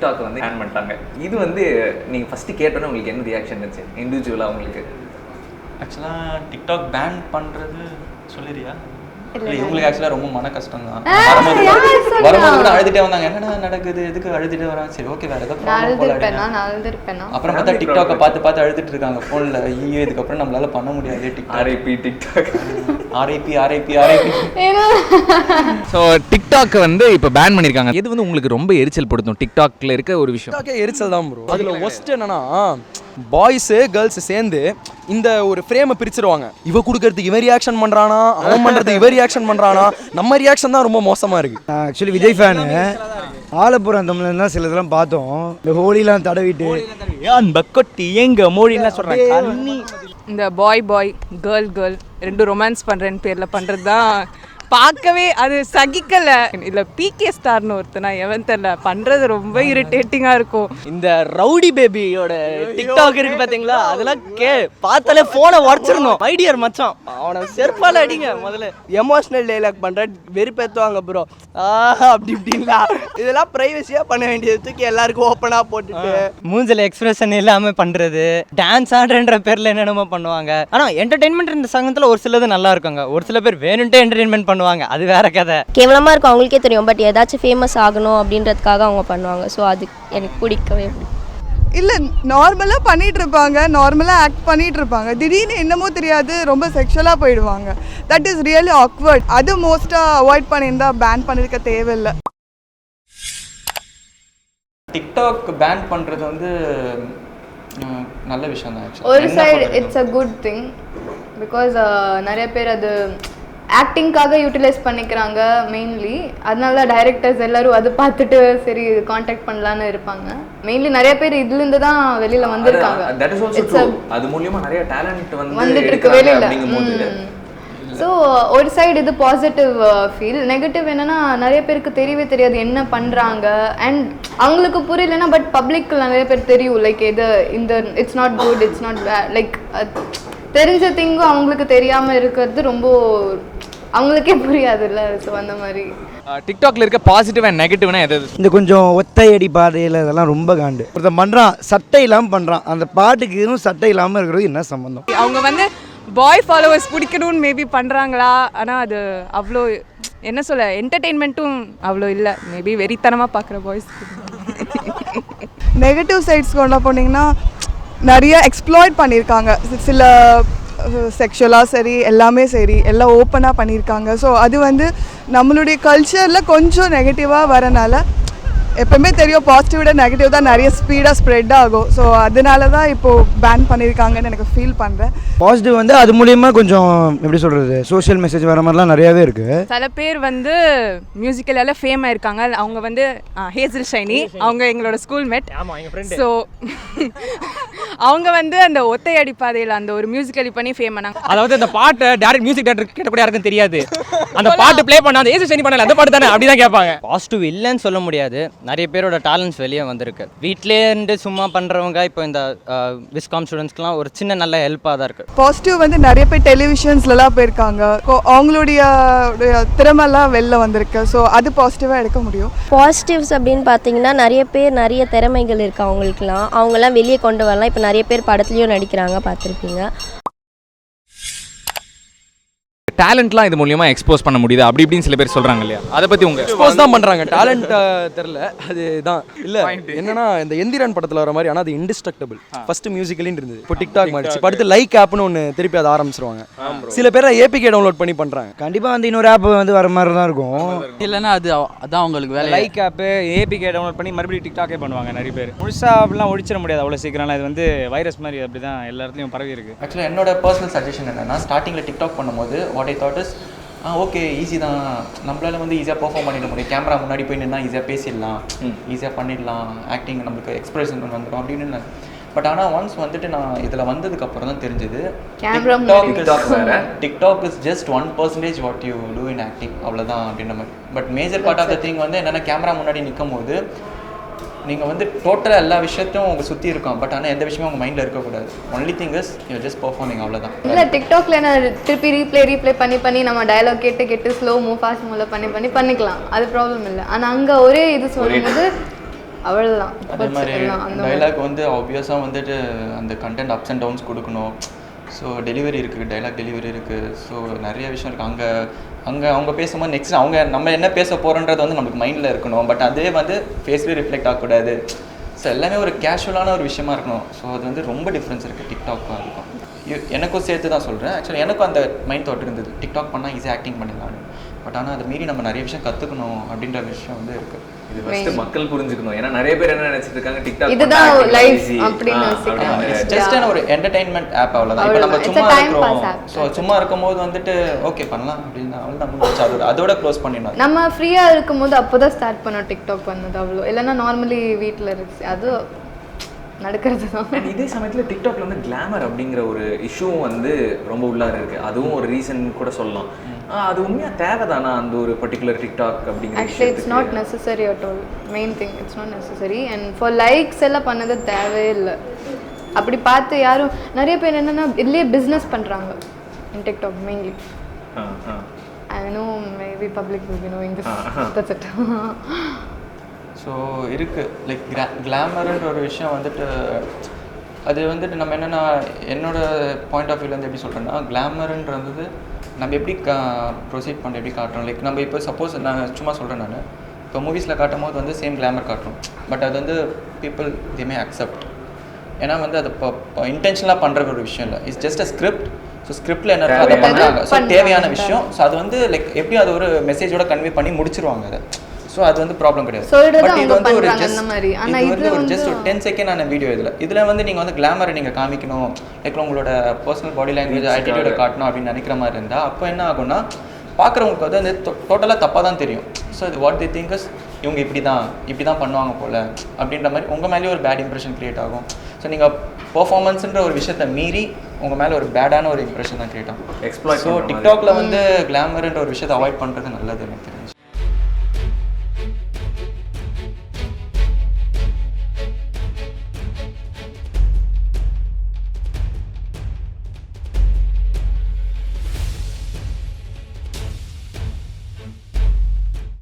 TikTok வந்து pan பண்ணிட்டாங்க. இது வந்து நீங்கள் ஃபஸ்ட்டு கேட்டோன்னே உங்களுக்கு என்ன ரியாக்ஷன் இருந்துச்சு இண்டிவிஜுவலாக உங்களுக்கு? ஆக்சுவலாக டிக்டாக் பேன் பண்ணுறது சொல்லிடுறியா? இல்லை இவங்களுக்கு ஆக்சுவலாக ரொம்ப மன கஷ்டம் தான். வரும்போது கூட அழுதுகிட்டே வந்தாங்க, என்னடா நடக்குது, எதுக்கு அழுதுகிட்டே வரான், சரி ஓகே வேறு ஏதோ அப்புறம் பார்த்தா டிக்டாக்கை பார்த்து அழுதுட்டு இருக்காங்க ஃபோனில். ஐயோ இதுக்கப்புறம் நம்மளால பண்ண முடியாது TikTok. RIP TikTok, RIP. So TikTok வந்து இப்போ பேன் பண்ணியிருக்காங்க. இது வந்து உங்களுக்கு ரொம்ப எரிச்சல் படுத்தும் டிக்டாக்ல இருக்க ஒரு விஷயம்? டிக்டாக்கே எரிச்சல் தான் ப்ரோ. அதில் ஒஸ்ட் என்னன்னா பாய்ஸு கேர்ள்ஸு சேர்ந்து இந்த ஒரு ஃப்ரேமை பிரிச்சிருவாங்க. இவ கொடுக்கறதுக்கு இவன் ரியாக்ஷன் பண்ணுறானா, அவன் பண்ணுறதுக்கு இவன் ரியாக்ஷன் பண்ணுறானா, நம்ம ரியாக்ஷன் தான் ரொம்ப மோசமாக இருக்குது. நான் ஆக்சுவலி விஜய் ஃபேனு. ஆலப்புறம் தமிழ்ல தான் சில இதெல்லாம் பார்த்தோம். இந்த ஹோலிலாம் தடவிட்டு பக்கொட்டி எங்க மோடிலாம் சொல்கிறாங்க. இந்த பாய் கேர்ள் ரெண்டும் ரொமான்ஸ் பண்ணுறேன்னு பேரில் பண்ணுறது தான் பார்க்கவே அது சகிக்கல. இல்லை பிகே ஸ்டார்னு ஒருத்தனா எவன் தெரியல பண்ணுறது ரொம்ப இரிட்டேட்டிங்காக இருக்கும். இந்த ரவுடி பேபியோட டிக்டாக் இருக்கு பார்த்தீங்களா, அதெல்லாம் பார்த்தாலே ஃபோனை உடச்சிடணும். மைடியர் மச்சான் அவனை செருப்பால் அடிங்க. முதல்ல எமோஷனல் டைலாக் பண்ணுற வெறுப்பேற்றுவாங்க ப்ரோ. அப்படி இப்படின்லாம் இதெல்லாம் ப்ரைவசியாக பண்ண வேண்டியது தூக்கி எல்லாருக்கும் ஓப்பனாக போட்டுட்டு மூஞ்சில் எக்ஸ்பிரஷன் இல்லாமல் பண்ணுறது, டான்ஸ் ஆடுறன்ற பேரில் என்னென்னமோ பண்ணுவாங்க. ஆனால் என்டர்டெயின்மெண்ட் இந்த சங்கத்தில் ஒரு சிலது நல்லா இருக்குங்க, ஒரு சில பேர் வேணுன்ட்டே என்டர்டெயின்மெண்ட் பண்ணுவாங்க, அது வேற கதை. கேவலமாக இருக்கும் அவங்களுக்கே தெரியும், பட் ஏதாச்சும் ஃபேமஸ் ஆகணும் அப்படின்றதுக்காக அவங்க பண்ணுவாங்க. ஸோ அது எனக்கு பிடிக்கவே இல்லை. நார்மலாக பண்ணிகிட்டு இருப்பாங்க, நார்மலாக ஆக்ட் பண்ணிகிட்டு இருப்பாங்க, திடீர்னு என்னமோ தெரியாது ரொம்ப செக்ஷுவலாக போயிடுவாங்க. That is really awkward. அது மோஸ்ட்டாக அவாய்ட் பண்ணியிருந்தா பேன் பண்ணியிருக்க தேவையில்லை. டிக்டாக் பேன் பண்ணுறது வந்து நல்ல விஷயம் தான். ஒரு side it's a good thing, because நிறைய பேர் அது ஆக்டிங்காக யூட்டிலைஸ் பண்ணிக்கிறாங்க மெயின்லி. அதனால டைரக்டர்ஸ் எல்லாரும் அது பார்த்துட்டு சரி கான்டாக்ட் பண்ணலான்னு இருப்பாங்க. மெயின்லி நிறைய பேர் இதுலேருந்து தான் வெளியில் வந்திருக்காங்க. அது மூலியமா நிறைய டேலண்ட் வந்துட்டு இருக்கு வெளியில். ஸோ ஒரு சைடு இது பாசிட்டிவ் ஃபீல். நெகட்டிவ் என்னன்னா நிறைய பேருக்கு தெரியவே தெரியாது என்ன பண்ணுறாங்க, அண்ட் அவங்களுக்கு புரியலன்னா பட் பப்ளிக் நிறைய பேர் தெரியும். லைக் இது இந்த it's not good, it's not like தெரிஞ்ச திங்கும் அவங்களுக்கு தெரியாமல் இருக்கிறது ரொம்ப அவங்களுக்கே புரியாதுல்ல. ஸோ அந்த மாதிரி டிக்டாக்ல இருக்க பாசிட்டிவ் அண்ட் நெகட்டிவ்னா எது? இந்த கொஞ்சம் ஒத்தையடி பாதையில் இதெல்லாம் ரொம்ப காண்டு. ஒருத்தன் பண்ணுறான் சட்டை இல்லாமல் பண்ணுறான், அந்த பாட்டுக்கு இதுவும் சட்டை இல்லாமல் இருக்கிறது என்ன சம்பந்தம்? அவங்க வந்து பாய் ஃபாலோவர்ஸ் பிடிக்கணும்னு மேபி பண்ணுறாங்களா, ஆனால் அது அவ்வளோ என்ன சொல்ல என்டர்டெயின்மெண்ட்டும் அவ்வளோ இல்லை. மேபி வெறித்தனமாக பார்க்குற பாய்ஸ். நெகட்டிவ் சைட்ஸ் கொண்டு போனீங்கன்னா நிறைய எக்ஸ்ப்ளாய்ட் பண்ணியிருக்காங்க. சில செக்ஷுவலாக சரி எல்லாமே சரி எல்லாம் ஓப்பனாக பண்ணியிருக்காங்க. ஸோ அது வந்து நம்மளுடைய கல்ச்சரில் கொஞ்சம் நெகட்டிவாக வரனால எப்பவுமே தெரியும் பாசிட்டிவ் விட நெகட்டிவ் தான் நிறைய ஸ்பீடாக ஸ்ப்ரெட் ஆகும். ஸோ அதனால தான் இப்போது பேன் பண்ணியிருக்காங்கன்னு எனக்கு ஃபீல் பண்ணுறேன். பாசிட்டிவ் வந்து அது மூலியமா கொஞ்சம் எப்படி சொல்கிறது, சோஷியல் மெசேஜ் வர மாதிரிலாம் நிறையாவே இருக்குது. சில பேர் வந்து மியூசிக்கலால ஃபேம் ஆயிருக்காங்க. அவங்க வந்து ஹேசல் ஷைனி, அவங்க எங்களோட ஸ்கூல் மேட். ஸோ அவங்க வந்து அந்த ஒத்தையடி பாதையில் அந்த ஒரு மியூசிக்கலி பண்ணி ஃபேம் ஆனாங்க. அதாவது அந்த பாட்டை டேரக்ட் மியூசிக் டேரக்டர் கேட்ட கூட யாருக்கும் தெரியாது, அந்த பாட்டு ப்ளே பண்ண அந்த ஹேசல் ஷைனி பண்ணல அந்த பாட்டு தானே அப்படி தான் கேட்பாங்க. பாசிட்டிவ் இல்லைன்னு சொல்ல முடியாது, நிறைய பேரோட டேலண்ட்ஸ் வெளியே வந்திருக்கு. வீட்டிலே இருந்து சும்மா பண்ணுறவங்க இப்போ இந்த விஸ்காம் ஸ்டூடெண்ட்ஸ்க்குலாம் ஒரு சின்ன நல்ல ஹெல்ப்பாக தான் இருக்குது. பாசிட்டிவ் வந்து நிறைய பேர் டெலிவிஷன்ஸ்லாம் போயிருக்காங்க, அவங்களுடைய திறமெல்லாம் வெளில வந்திருக்கு. ஸோ அது பாசிட்டிவாக எடுக்க முடியும். பாசிட்டிவ்ஸ் அப்படின்னு பார்த்தீங்கன்னா நிறைய பேர் நிறைய திறமைகள் இருக்குது அவங்களுக்குலாம், அவங்கெல்லாம் வெளியே கொண்டு வரலாம். இப்போ நிறைய பேர் படத்துலையும் நடிக்கிறாங்க, பார்த்துருப்பீங்க. டேலண்ட்லாம் இது மூலியமா எக்ஸ்போஸ் பண்ண முடியுது அப்படி இப்படின்னு சில பேர் சொல்றாங்க இல்லையா, அதை பத்தி உங்க எக்ஸ்போஸ் தான் பண்ணுறாங்க. டேலண்ட் தெரில, அதுதான் இல்லை என்னன்னா இந்த எந்திரன் படத்தில் வர மாதிரி. ஆனால் அது இன்டிஸ்ட்ரக்டபிள் ஃபர்ஸ்ட் மியூசிக்கலின்னு இருந்தது, இப்போ டிக்டாக் மாறிச்சு. இப்போ அடுத்து லைக் ஆப்னு ஒன்று திருப்பி அதை ஆரம்பிச்சிருவாங்க. சில பேர் ஏபிகே டவுன்லோட் பண்ணி பண்ணுறாங்க. கண்டிப்பாக வந்து இன்னொரு ஆப் வந்து வர மாதிரி தான் இருக்கும். இல்லைன்னா அதான் அவங்களுக்கு வேலை. லைக் ஆப்பு ஏபிகே டவுன்லோட் பண்ணி மறுபடியும் டிக்டாக்கே பண்ணுவாங்க நிறைய பேர். முழுசாக அப்படிலாம் ஒழிச்சிட முடியாது அவ்வளோ சீக்கிரம்லாம். இது வந்து வைரஸ் மாதிரி அப்படி தான் எல்லா இடத்துலையும் பரவி இருக்குது. ஆக்சுவலாக என்னோட பர்சனல் சஜஷன் என்னென்னா, ஸ்டார்டிங்கில் டிக்டாக் பண்ணும்போது what I thought is okay easy தான், நம்மளால வந்து ஈஸியாக பெர்ஃபார்ம் பண்ணிட முடியும், கேமரா முன்னாடி போய் நின்னா ஈஸியாக பேசிடலாம், ஈஸியாக பண்ணிடலாம், ஆக்டிங் நம்மளுக்கு எக்ஸ்பிரஷன் வந்துடும் அப்படின்னு. பட் ஆனால் ஒன்ஸ் வந்துட்டு நான் இதில் வந்ததுக்கப்புறம் தான் தெரிஞ்சது TikTok is just 1% what you do in acting, அவ்வளோதான் அப்படின்ற மாதிரி. But major part of the thing வந்து என்னென்னா, கேமரா முன்னாடி நிற்கும் போது நீங்கள் வந்து டோட்டலாக எல்லா விஷயத்தையும் உங்கள் சுற்றி இருக்கும், பட் ஆனால் எந்த விஷயமும் உங்கள் மைண்டில் இருக்கக்கூடாது. Only thing is you just performing, அவ்வளோதான். இல்லை டிக்டாக்ல நான் திருப்பி ரீப்ளே பண்ணி நம்ம டயலாக் கேட்டு ஸ்லோ மூவ் ஃபாஸ்ட் மூவில் பண்ணிக்கலாம், அது ப்ராப்ளம் இல்லை. ஆனால் அங்கே ஒரே இது சொல்லும்போது அவ்வளோதான். அதே மாதிரி டைலாக் வந்து ஆப்வியஸாக வந்துட்டு அந்த கண்டென்ட் அப்ஸ் அண்ட் டவுன்ஸ் கொடுக்கணும். ஸோ டெலிவரி இருக்குது, டைலாக் டெலிவரி இருக்குது. ஸோ நிறைய விஷயம் இருக்குது. அங்கே அவங்க பேசும்போது நெக்ஸ்ட் நம்ம என்ன பேச போகிறோன்றது வந்து நமக்கு மைண்டில் இருக்கணும். பட் அதே வந்து ஃபேஸ்லேயே ரிஃப்ளெக்ட் ஆகக்கூடாது. ஸோ எல்லாமே ஒரு கேஷுவலான ஒரு விஷயமா இருக்கணும். ஸோ அது வந்து ரொம்ப டிஃப்ரென்ஸ் இருக்குது டிக்டாக்கும் இருக்கும். எனக்கும் சேர்த்து தான் சொல்கிறேன். ஆக்சுவலி எனக்கும் அந்த மைண்ட் தாட் இருந்தது, டிக்டாக் பண்ணால் ஈஸியாக ஆக்டிங் பண்ணிடலாம். பட் ஆனால் அதை மீறி நம்ம நிறைய விஷயம் கற்றுக்கணும் அப்படின்ற விஷயம் வந்து இருக்குது. இது ஃபர்ஸ்ட் மக்கள் புரிஞ்சுக்கணும். ஏன்னா நிறைய பேர் என்ன நினைச்சிட்டு இருக்காங்க, டிக்டாக் இதுதான் லைஃப் அப்படின்னு யோசிக்கிறாங்க. ஜஸ்ட் ஒரு என்டர்டைன்மெண்ட் ஆப் அவ்வளோதான். இப்போ நம்ம சும்மா இருக்கிறோம். ஸோ சும்மா இருக்கும்போது வந்துட்டு ஓகே பண்ணலாம் அப்படின்னு அவள் நம்ம அதோட க்ளோஸ் பண்ணிடணும். நம்ம ஃப்ரீயாக இருக்கும்போது அப்போ தான் ஸ்டார்ட் பண்ணோம் டிக்டாக் பண்ணது. அவ்வளோ இல்லைன்னா நார்மலி வீட்டில் இருக்கு அது நடக்கிறது தான். இதே சமயத்தில் டிக்டாக்ல வந்து கிளாமர் அப்படிங்கிற ஒரு இஷ்யூவும் வந்து ரொம்ப உள்ளார இருக்கு. அதுவும் ஒரு ரீசன் கூட சொல்லலாம். அது உண்மையாக தேவைதானா அந்த ஒரு பர்டிகுலர் டிக்டாக் அப்படிங்கிற? Actually it's not necessary at all. Main thing it's not necessary. And for likes எல்லாம் பண்ணது தேவையே இல்லை. அப்படி பார்த்து யாரும் நிறைய பேர் என்னென்னா இதுலேயே பிஸ்னஸ் பண்ணுறாங்க in TikTok mainly. I know maybe public will be knowing this. That's it. So இருக்குது லைக் கிளாமருன்ற ஒரு விஷயம் வந்துட்டு அது வந்துட்டு நம்ம என்னென்னா என்னோட பாயிண்ட் ஆஃப் வியூலேருந்து எப்படி சொல்கிறேன்னா, கிளாமருன்றது நம்ம எப்படி ப்ரொசீட் பண்ண எப்படி காட்டுறோம். லைக் நம்ம இப்போ சப்போஸ் நான் சும்மா சொல்கிறேன், நான் இப்போ மூவிஸில் காட்டும் போது வந்து சேம் கிளாமர் காட்டுறோம். பட் அது வந்து பீப்புள் தே மே அக்செப்ட். ஏன்னா வந்து அது இப்போ இன்டென்ஷனலாக பண்ணுற ஒரு விஷயம் இல்லை. It's just a script. So ஸ்கிரிப்டில் என்ன இருக்கோ அதை பண்ணுறாங்க. ஸோ தேவையான விஷயம். ஸோ அது வந்து லைக் எப்படியும் அது ஒரு மெசேஜோட கன்வே பண்ணி முடிச்சிருவாங்க அதை. ஸோ அது வந்து ப்ராப்ளம் கிடையாது. பட் இது வந்து ஒரு ஜஸ்ட் ஒரு 10 செகண்டான வீடியோ. இதில் வந்து நீங்கள் வந்து கிளாமரை நீங்கள் காமிக்கணும், லைக் உங்களோட பர்சனல் பாடி லாங்குவேஜ் ஆட்டிடியூடை காட்டணும் அப்படின்னு நினைக்கிற மாதிரி இருந்தால் அப்போ என்ன ஆகும்னா பார்க்குறவங்களுக்கு வந்து அந்த டோட்டலாக தப்பாக தான் தெரியும். ஸோ இது வாட் தி திங்கஸ் இவங்க இப்படி தான் பண்ணுவாங்க போல் அப்படின்ற மாதிரி உங்கள் மேலேயே ஒரு பேட் இம்ப்ரெஷன் க்ரியேட் ஆகும். ஸோ நீங்கள் பெர்ஃபார்மன்ஸுன்ற ஒரு விஷயத்தை மீறி உங்கள் மேலே ஒரு பேடான ஒரு இம்ப்ரெஷன் தான் க்ரியேட் ஆகும். ஸோ டிக்டாக்ல வந்து கிளாமர்ன்ற ஒரு விஷயத்தை அவாய்ட் பண்ணுறது நல்லது எனக்கு தெரிஞ்சு.